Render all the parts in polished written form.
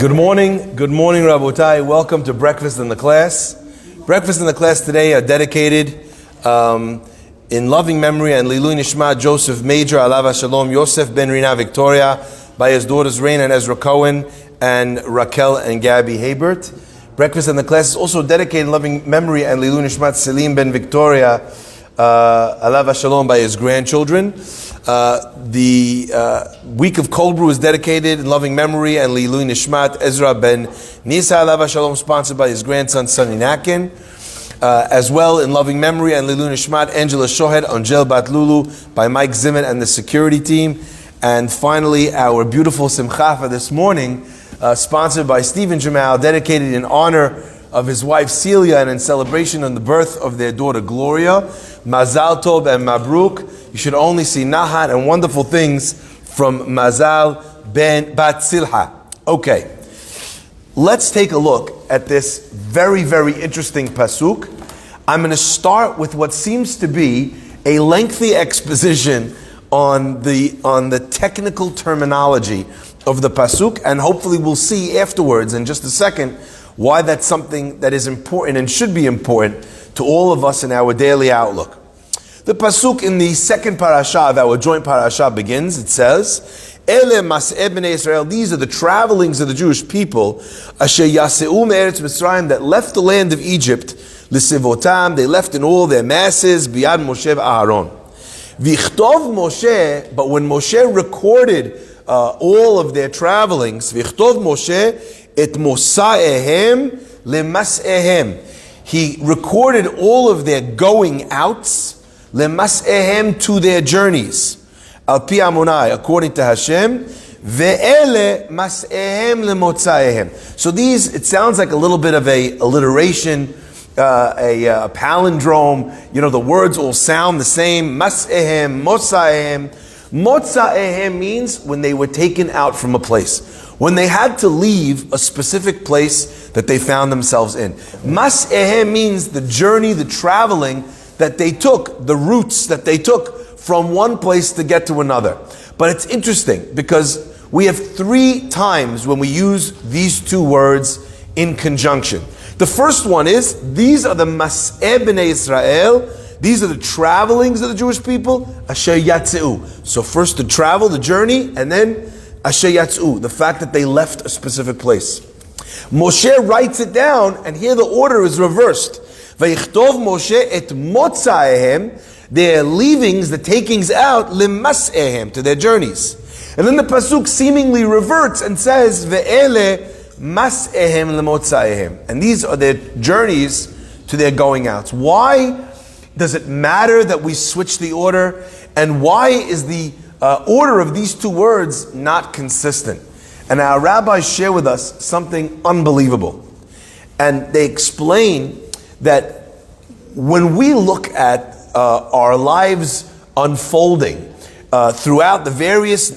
Good morning, Rabotai. Welcome to Breakfast in the Class. Breakfast in the Class today are dedicated in loving memory and Lilui Nishma Joseph Major, Alav Shalom, Yosef Ben Rina Victoria, by his daughters Rain and Ezra Cohen, and Raquel and Gabby Habert. Breakfast in the Class is also dedicated in loving memory and Lilui Nishmat Selim Ben Victoria, Alav Shalom, by his grandchildren. The week of Cold Brew is dedicated in loving memory and Lilui Nishmat Ezra Ben Nisa, Alav Shalom, sponsored by his grandson Sonny Nakin. As well in loving memory and Lilui Nishmat Angela Shohed, Angel Bat Lulu, by Mike Zimmern and the security team. And finally, our beautiful Simcha for this morning, sponsored by Stephen Jamal, dedicated in honor of his wife Celia and in celebration on the birth of their daughter Gloria. Mazal Tov and Mabruk. You should only see Nahat and wonderful things from Mazal Ben Bat Silha. Okay, let's take a look at this very, very interesting pasuk. I'm going to start with what seems to be a lengthy exposition on the technical terminology of the pasuk, and hopefully we'll see afterwards in just a second why that's something that is important and should be important to all of us in our daily outlook. The pasuk in the second parasha of our joint parasha begins. It says, Ele mas'eh b'nei Israel, these are the travelings of the Jewish people, asher yaseu me'eretz Mitzrayim, that left the land of Egypt, l'sivotam, they left in all their masses, biyad Moshe v'Aaron. V'chtov Moshe, but when Moshe recorded all of their travelings, v'chtov Moshe et mosaehem lemas'ehem, he recorded all of their going outs, lemas'ehem, to their journeys, al pi amonai, according to Hashem, ve'ele mas'ehem lemotzaehem. So these, it sounds like a little bit of a alliteration, a palindrome. You know, the words all sound the same. Mas'ehem, motzaehem. Motzaehem means when they were taken out from a place, when they had to leave a specific place that they found themselves in. Mas'ehem means the journey, the traveling that they took, the routes that they took from one place to get to another. But it's interesting because we have 3 times when we use these 2 words in conjunction. The first one is, these are the Mas'eh b'nei Israel, these are the travelings of the Jewish people, asher yatzeu. So first the travel, the journey, and then asher yatzeu, the fact that they left a specific place. Moshe writes it down, and here the order is reversed. Vayichtov Moshe et motzaehem, their leavings, the takings out, limas'ehem, to their journeys. And then the pasuk seemingly reverts and says, ve'ele mas'ehem lemotzaehem, and these are their journeys to their going outs. Why does it matter that we switch the order? And why is the order of these 2 words not consistent? And our rabbis share with us something unbelievable. And they explain that when we look at our lives unfolding throughout the various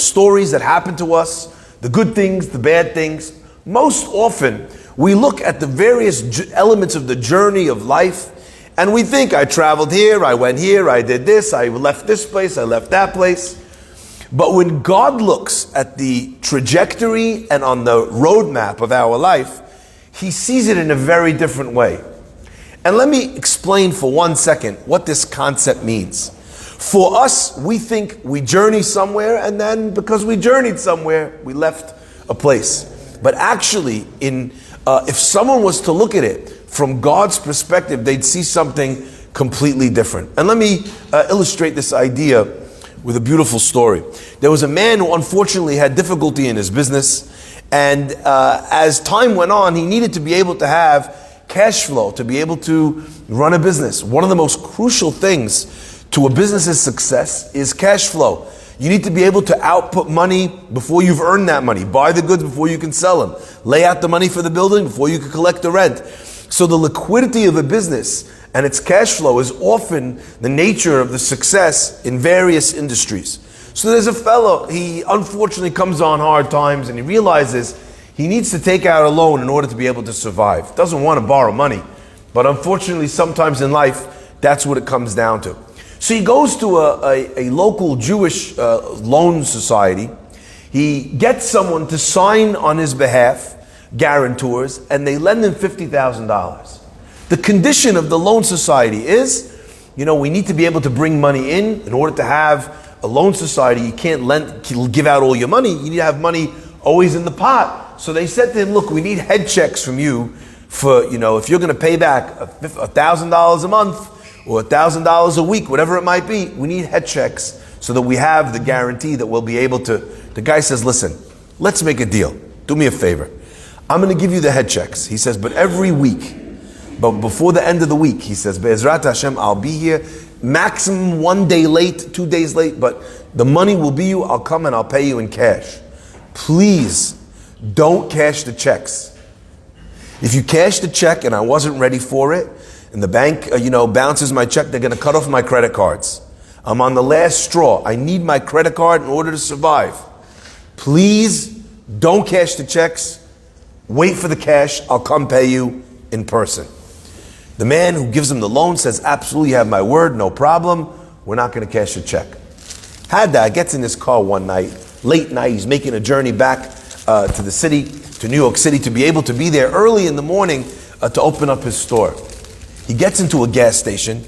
stories that happen to us, the good things, the bad things, most often we look at the various elements of the journey of life, and we think, I traveled here, I went here, I did this, I left this place, I left that place. But when God looks at the trajectory and on the roadmap of our life, He sees it in a very different way. And let me explain for 1 second what this concept means. For us, we think we journey somewhere, and then because we journeyed somewhere, we left a place. But actually, if someone was to look at it from God's perspective, they'd see something completely different. And let me illustrate this idea with a beautiful story. There was a man who unfortunately had difficulty in his business, and as time went on, he needed to be able to have cash flow, to be able to run a business. One of the most crucial things to a business's success is cash flow. You need to be able to output money before you've earned that money, buy the goods before you can sell them, lay out the money for the building before you can collect the rent. So the liquidity of a business and its cash flow is often the nature of the success in various industries. So there's a fellow, he unfortunately comes on hard times, and he realizes he needs to take out a loan in order to be able to survive. Doesn't want to borrow money, but unfortunately sometimes in life, that's what it comes down to. So he goes to a local Jewish loan society. He gets someone to sign on his behalf, guarantors, and they lend him $50,000. The condition of the loan society is, we need to be able to bring money in order to have a loan society. You can't give out all your money. You need to have money always in the pot. So they said to him, look, we need head checks from you for, if you're going to pay back $1,000 a month or $1,000 a week, whatever it might be, we need head checks so that we have the guarantee that we'll be able to. The guy says, listen, let's make a deal. Do me a favor. I'm going to give you the head checks. He says, but every week, but before the end of the week, he says, Be'ezrat Hashem, I'll be here. Maximum 1 day late, 2 days late, but the money will be you. I'll come and I'll pay you in cash. Please don't cash the checks. If you cash the check and I wasn't ready for it, and the bank, bounces my check, they're going to cut off my credit cards. I'm on the last straw. I need my credit card in order to survive. Please don't cash the checks. Wait for the cash. I'll come pay you in person. The man who gives him the loan says, absolutely, you have my word, no problem. We're not going to cash the check. Hadda gets in his car one night, late night. He's making a journey back to the city, to New York City, to be able to be there early in the morning to open up his store. He gets into a gas station.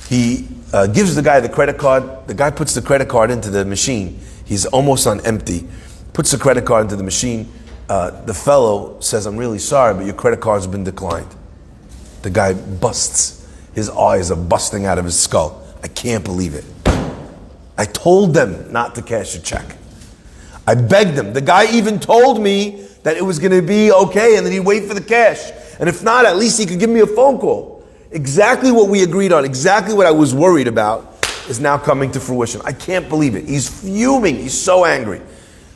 He gives the guy the credit card. The guy puts the credit card into the machine. He's almost on empty. Puts the credit card into the machine. The fellow says, I'm really sorry, but your credit card's been declined. The guy busts. His eyes are busting out of his skull. I can't believe it. I told them not to cash a check. I begged them. The guy even told me that it was going to be okay and that he'd wait for the cash. And if not, at least he could give me a phone call. Exactly what we agreed on, exactly what I was worried about is now coming to fruition. I can't believe it. He's fuming. He's so angry.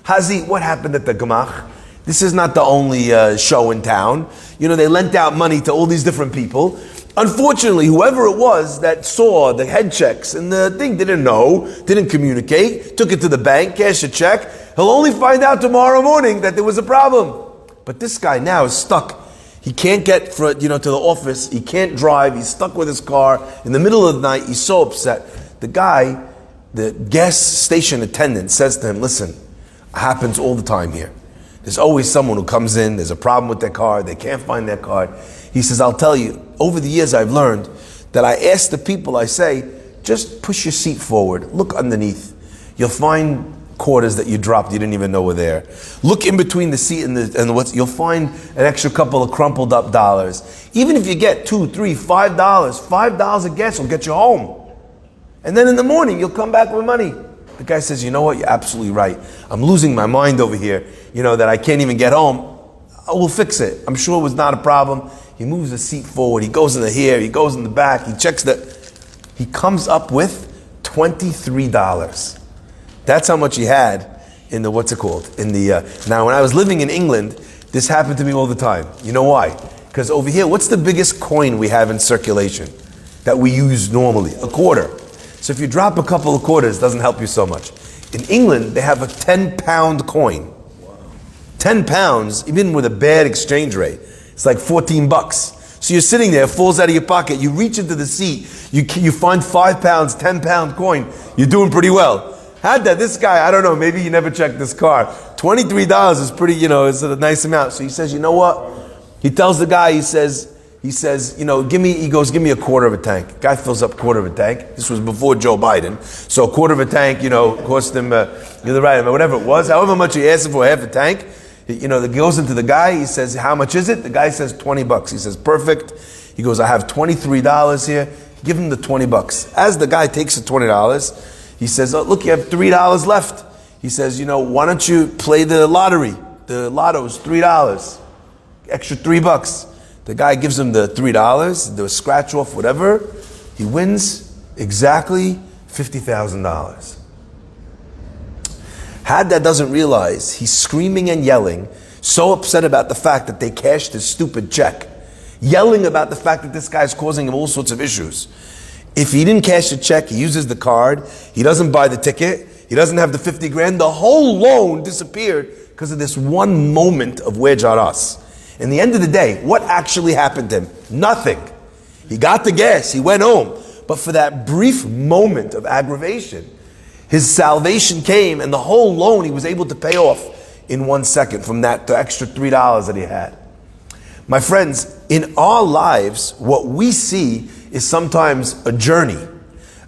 Hazi, what happened at the Gemach? This is not the only show in town. They lent out money to all these different people. Unfortunately, whoever it was that saw the head checks and the thing didn't know, didn't communicate, took it to the bank, cashed a check. He'll only find out tomorrow morning that there was a problem. But this guy now is stuck. He can't get to the office. He can't drive. He's stuck with his car in the middle of the night. He's so upset. The guy, the gas station attendant, says to him, listen, it happens all the time here. There's always someone who comes in, there's a problem with their car, they can't find their card. He says, I'll tell you, over the years I've learned that I ask the people, I say, just push your seat forward, look underneath. You'll find quarters that you dropped, you didn't even know were there. Look in between the seat and what's, you'll find an extra couple of crumpled up dollars. Even if you get $2, $3, $5 of gas will get you home. And then in the morning, you'll come back with money. The guy says, you know what, you're absolutely right. I'm losing my mind over here, that I can't even get home. We'll fix it. I'm sure it was not a problem. He moves the seat forward. He goes in the here. He goes in the back. He checks he comes up with $23. That's how much he had in the, now when I was living in England, this happened to me all the time. You know why? Because over here, what's the biggest coin we have in circulation that we use normally? A quarter. So if you drop a couple of quarters, it doesn't help you so much. In England, they have a 10-pound coin. Wow. 10 pounds, even with a bad exchange rate, it's like $14. So you're sitting there, it falls out of your pocket, you reach into the seat, you find 5 pounds, 10-pound coin, you're doing pretty well. This guy, I don't know, maybe he never checked this car. $23 is pretty, it's a nice amount. So he says, you know what? He tells the guy, he says, give me a quarter of a tank. Guy fills up a quarter of a tank. This was before Joe Biden. So a quarter of a tank, cost him, whatever it was, however much he asked for, half a tank. He goes into the guy, he says, how much is it? The guy says $20. He says, perfect. He goes, I have $23 here. Give him the $20. As the guy takes the $20, he says, oh, look, you have $3 left. He says, why don't you play the lottery? The lotto is $3. Extra $3. The guy gives him the $3, the scratch off, whatever. He wins exactly $50,000. Hadda doesn't realize he's screaming and yelling, so upset about the fact that they cashed his stupid check, yelling about the fact that this guy's causing him all sorts of issues. If he didn't cash the check, he uses the card, he doesn't buy the ticket, he doesn't have the 50 grand, the whole loan disappeared because of this one moment of wejaras. In the end of the day, what actually happened to him? Nothing. He got the gas, he went home. But for that brief moment of aggravation, His salvation came, and the whole loan he was able to pay off in 1 second from that the extra $3 that he had. My friends, in our lives, what we see is sometimes a journey,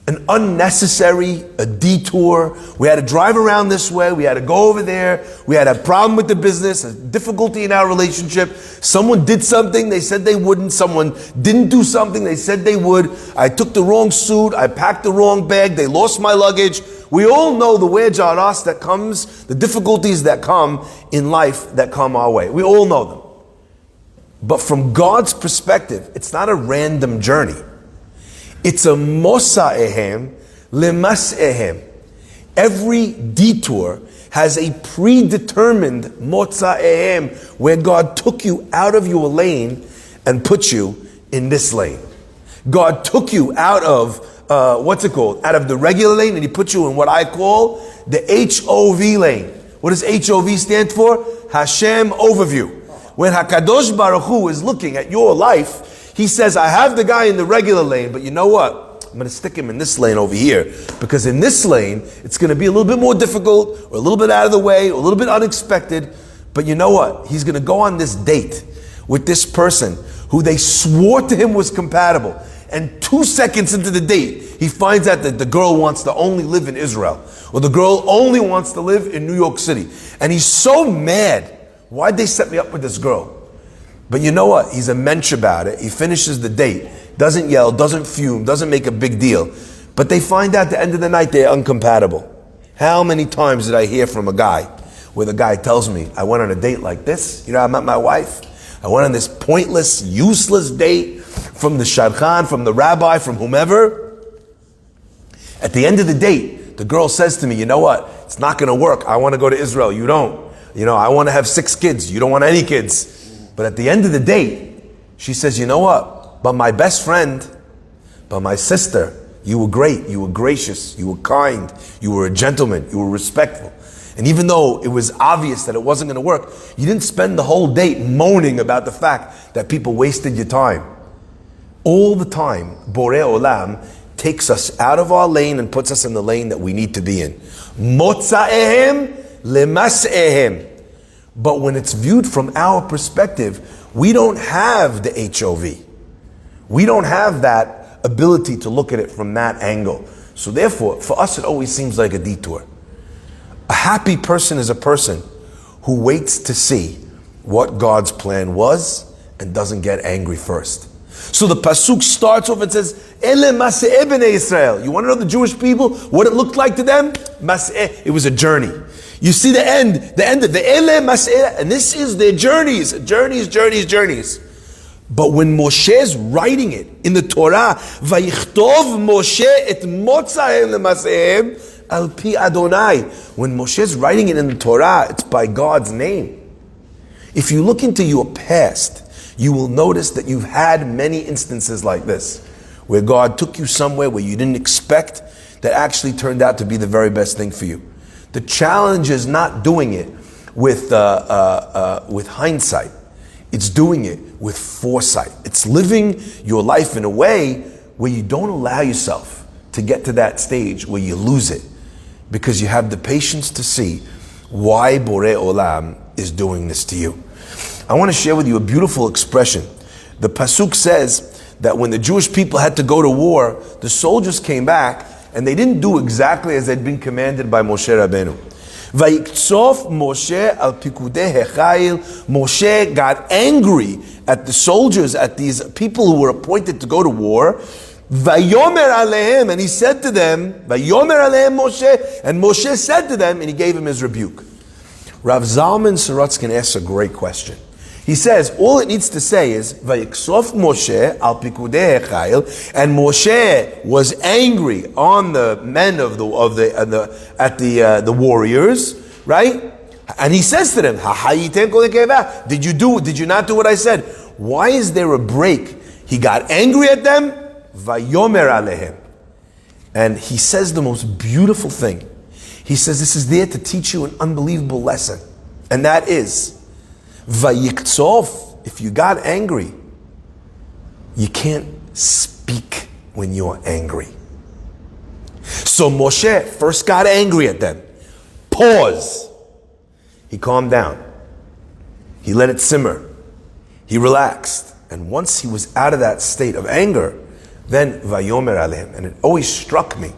an unnecessary, a detour. We had to drive around this way, we had to go over there, we had a problem with the business, a difficulty in our relationship. Someone did something, they said they wouldn't. Someone didn't do something, they said they would. I took the wrong suit, I packed the wrong bag, they lost my luggage. We all know the wejaras that comes, the difficulties that come in life that come our way. We all know them. But from God's perspective, it's not a random journey. It's a mosa'ehem lemas'ehem. Every detour has a predetermined mosa'ehem where God took you out of your lane and put you in this lane. God took you out of, out of the regular lane, and He put you in what I call the HOV lane. What does HOV stand for? Hashem Overview. When HaKadosh Baruch Hu is looking at your life, He says, I have the guy in the regular lane, but you know what? I'm going to stick him in this lane over here, because in this lane, it's going to be a little bit more difficult, or a little bit out of the way, or a little bit unexpected. But you know what? He's going to go on this date with this person who they swore to him was compatible. And 2 seconds into the date, he finds out that the girl wants to only live in Israel, or the girl only wants to live in New York City. And he's so mad. Why'd they set me up with this girl? But you know what? He's a mensch about it. He finishes the date, doesn't yell, doesn't fume, doesn't make a big deal. But they find out at the end of the night they're incompatible. How many times did I hear from a guy where the guy tells me, I went on a date like this, I met my wife, I went on this pointless, useless date from the shadchan, from the rabbi, from whomever. At the end of the date, the girl says to me, you know what? It's not going to work. I want to go to Israel. You don't. I want to have 6 kids. You don't want any kids. But at the end of the day, she says, you know what? But my best friend, but my sister, you were great. You were gracious. You were kind. You were a gentleman. You were respectful. And even though it was obvious that it wasn't going to work, you didn't spend the whole date moaning about the fact that people wasted your time. All the time, Borei Olam takes us out of our lane and puts us in the lane that we need to be in. Motza'ehem lemas'ehem. But when it's viewed from our perspective, we don't have the HOV. We don't have that ability to look at it from that angle. So therefore, for us, it always seems like a detour. A happy person is a person who waits to see what God's plan was and doesn't get angry first. So the pasuk starts off and says, Ele mas'eh b'nei Israel. You want to know the Jewish people, what it looked like to them? Mas'eh. It was a journey. You see the end of the Ele mas'eh, and this is their journeys. But when Moshe is writing it in the Torah, Vayichtov Moshe et motzahem lemas'ehem al pi Adonai. When Moshe is writing it in the Torah, it's by God's name. If you look into your past, you will notice that you've had many instances like this, where God took you somewhere where you didn't expect, that actually turned out to be the very best thing for you. The challenge is not doing it with hindsight. It's doing it with foresight. It's living your life in a way where you don't allow yourself to get to that stage where you lose it, because you have the patience to see why Borei Olam is doing this to you. I want to share with you a beautiful expression. The pasuk says that when the Jewish people had to go to war, the soldiers came back and they didn't do exactly as they'd been commanded by Moshe Rabbeinu. Vayiksof Moshe al pikudei hechayil. Moshe got angry at the soldiers, at these people who were appointed to go to war. Vayomer alehem, and he said to them, Vayomer alehem Moshe, and Moshe said to them, and he gave him his rebuke. Rav Zalman Sorotzkin asks a great question. He says, all it needs to say is, Vayiksof Moshe al pikudei hechayil, and Moshe was angry on the men of the warriors, right? And he says to them, did you not do what I said? Why is there a break? He got angry at them, Vayomer alehem. And he says the most beautiful thing. He says this is there to teach you an unbelievable lesson. And that is, Vayiksof, if you got angry, you can't speak when you're angry. So Moshe first got angry at them. Pause. He calmed down. He let it simmer. He relaxed. And once he was out of that state of anger, then Vayomer Alehem. And it always struck me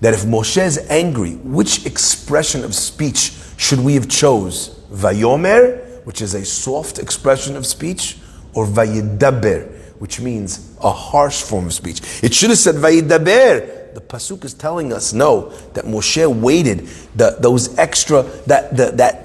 that if Moshe is angry, which expression of speech should we have chose? Vayomer, which is a soft expression of speech, or Vayidaber, which means a harsh form of speech. It should have said Vayidaber. The pasuk is telling us no, that Moshe waited that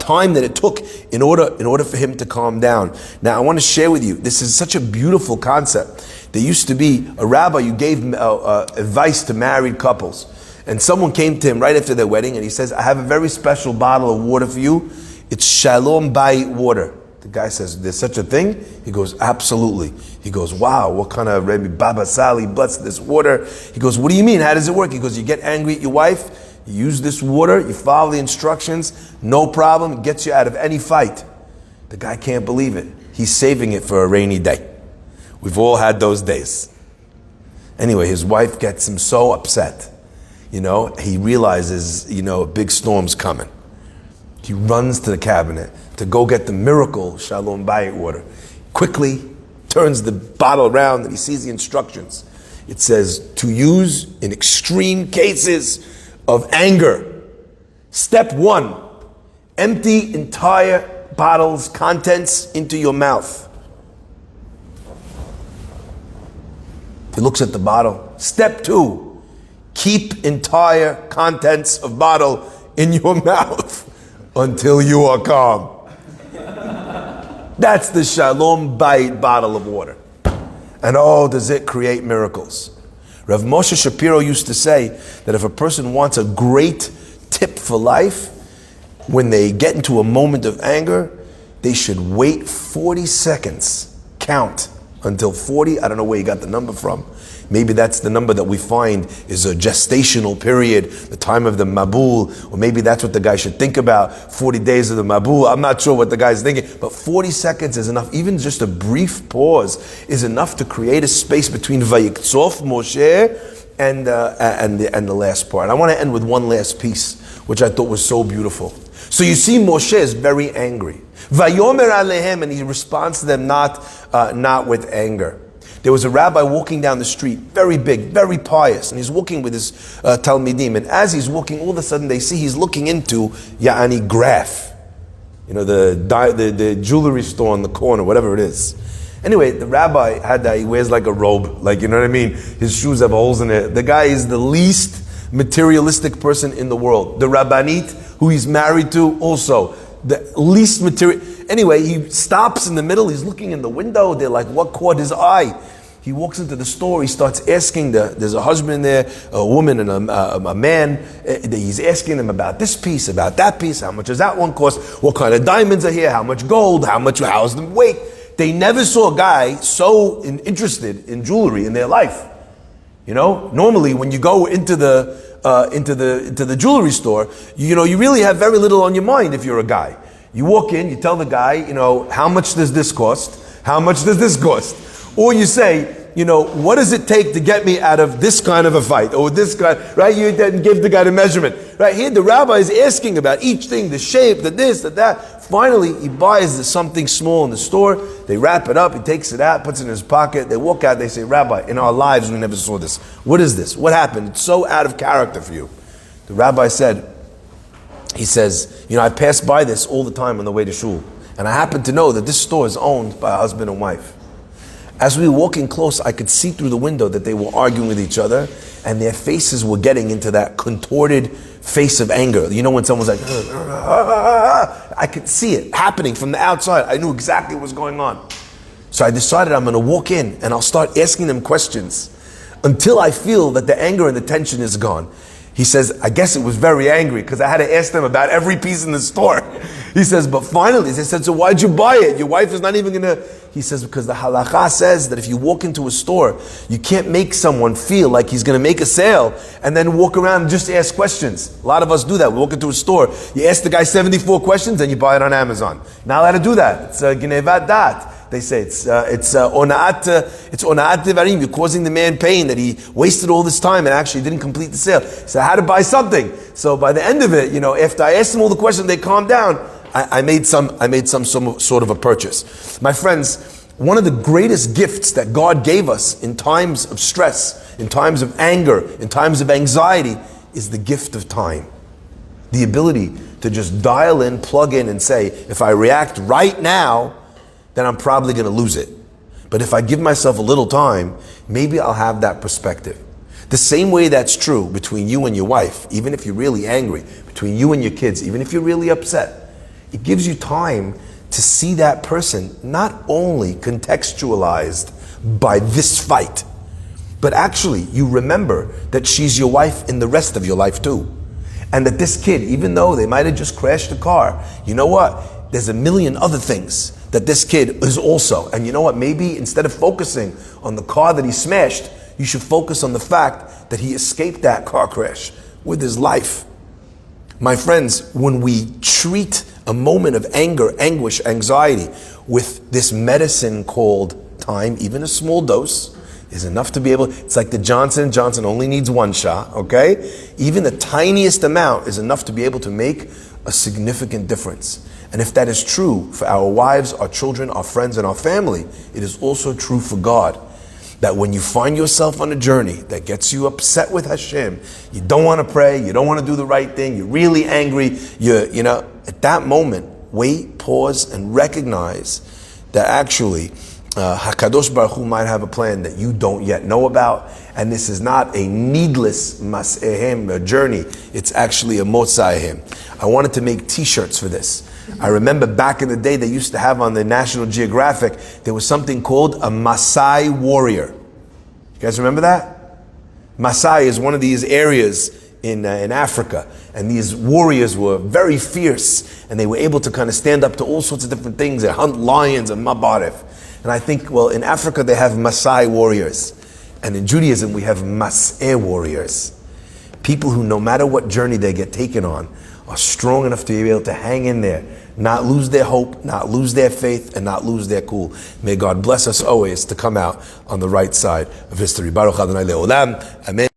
time that it took in order for him to calm down. Now I want to share with you, this is such a beautiful concept. There used to be a rabbi who gave advice to married couples, and someone came to him right after their wedding and he says, I have a very special bottle of water for you. It's Shalom Bayit water. The guy says, there's such a thing? He goes, absolutely. He goes, wow, what kind of Rabbi Baba Sali blessed this water? He goes, what do you mean? How does it work? He goes, you get angry at your wife, you use this water, you follow the instructions, no problem, it gets you out of any fight. The guy can't believe it. He's saving it for a rainy day. We've all had those days. Anyway, his wife gets him so upset. He realizes, a big storm's coming. He runs to the cabinet to go get the miracle Shalom Bayit water. Quickly turns the bottle around and he sees the instructions. It says, to use in extreme cases of anger. Step 1, empty entire bottle's contents into your mouth. He looks at the bottle. Step 2, keep entire contents of bottle in your mouth until you are calm. That's the Shalom Bayit bottle of water. And oh, does it create miracles. Rav Moshe Shapiro used to say that if a person wants a great tip for life, when they get into a moment of anger, they should wait 40 seconds. Count until 40. I don't know where you got the number from. Maybe that's the number that we find is a gestational period, the time of the Mabul, or maybe that's what the guy should think about, 40 days of the Mabul. I'm not sure what the guy's thinking, but 40 seconds is enough. Even just a brief pause is enough to create a space between Vayikzof Moshe and the last part. I want to end with one last piece, which I thought was so beautiful. So you see, Moshe is very angry. Vayomer Alehem, and he responds to them not with anger. There was a rabbi walking down the street, very big, very pious, and he's walking with his Talmidim. And as he's walking, all of a sudden they see he's looking into Ya'ani Graf, the jewelry store on the corner, whatever it is. Anyway, the rabbi had that. He wears like a robe, you know what I mean. His shoes have holes in it. The guy is the least materialistic person in the world. The Rabbanit, who he's married to, also the least material. Anyway, he stops in the middle. He's looking in the window. They're like, what caught his eye? He walks into the store. He starts asking there's a husband there, a woman and a man. He's asking them about this piece, about that piece. How much does that one cost? What kind of diamonds are here? How much gold? How's the weight? They never saw a guy so interested in jewelry in their life. Normally when you go into the jewelry store, you really have very little on your mind if you're a guy. You walk in, you tell the guy, how much does this cost? How much does this cost? Or you say, what does it take to get me out of this kind of a fight? Or this kind, right? You then give the guy the measurement. Right here, the rabbi is asking about each thing, the shape, the this, the that. Finally, he buys something small in the store. They wrap it up. He takes it out, puts it in his pocket. They walk out. They say, Rabbi, in our lives, we never saw this. What is this? What happened? It's so out of character for you. The rabbi said, I pass by this all the time on the way to shul. And I happen to know that this store is owned by a husband and wife. As we were walking close, I could see through the window that they were arguing with each other, and their faces were getting into that contorted face of anger. When someone's like, I could see it happening from the outside. I knew exactly what was going on. So I decided I'm going to walk in and I'll start asking them questions until I feel that the anger and the tension is gone. He says, I guess it was very angry because I had to ask them about every piece in the store. He says, but finally, they said, so why'd you buy it? Your wife is not even going to... He says, because the halakha says that if you walk into a store, you can't make someone feel like he's going to make a sale and then walk around and just ask questions. A lot of us do that. We walk into a store, you ask the guy 74 questions and you buy it on Amazon. Not allowed to do that. It's a ginevat dat. They say it's ona'at devarim. You're causing the man pain that he wasted all this time and actually didn't complete the sale. So I had to buy something. So by the end of it, after I asked them all the questions, they calmed down. I made some sort of a purchase. My friends, one of the greatest gifts that God gave us in times of stress, in times of anger, in times of anxiety, is the gift of time. The ability to just dial in, plug in, and say, if I react right now, then I'm probably going to lose it. But if I give myself a little time, maybe I'll have that perspective. The same way that's true between you and your wife, even if you're really angry, between you and your kids, even if you're really upset. It gives you time to see that person not only contextualized by this fight, but actually you remember that she's your wife in the rest of your life too. And that this kid, even though they might have just crashed a car, you know what? There's a million other things that this kid is also. And you know what? Maybe instead of focusing on the car that he smashed, you should focus on the fact that he escaped that car crash with his life. My friends, when we treat a moment of anger, anguish, anxiety with this medicine called time, even a small dose is enough to be able, it's like the Johnson & Johnson only needs one shot, okay? Even the tiniest amount is enough to be able to make a significant difference. And if that is true for our wives, our children, our friends, and our family, it is also true for God. That when you find yourself on a journey that gets you upset with Hashem, you don't want to pray, you don't want to do the right thing, you're really angry, at that moment, wait, pause, and recognize that actually HaKadosh Baruch Hu might have a plan that you don't yet know about, and this is not a needless mas'ehem journey, it's actually a motza'ehem. I wanted to make t-shirts for this. I remember back in the day they used to have on the National Geographic, there was something called a Masai warrior. You guys remember that? Masai is one of these areas in Africa, and these warriors were very fierce, and they were able to kind of stand up to all sorts of different things. They hunt lions and mabarif. And I think, in Africa they have Masai warriors, and in Judaism we have Mas'eh warriors. People who, no matter what journey they get taken on, are strong enough to be able to hang in there, not lose their hope, not lose their faith, and not lose their cool. May God bless us always to come out on the right side of history. Baruch Adonai Le'olam. Amen.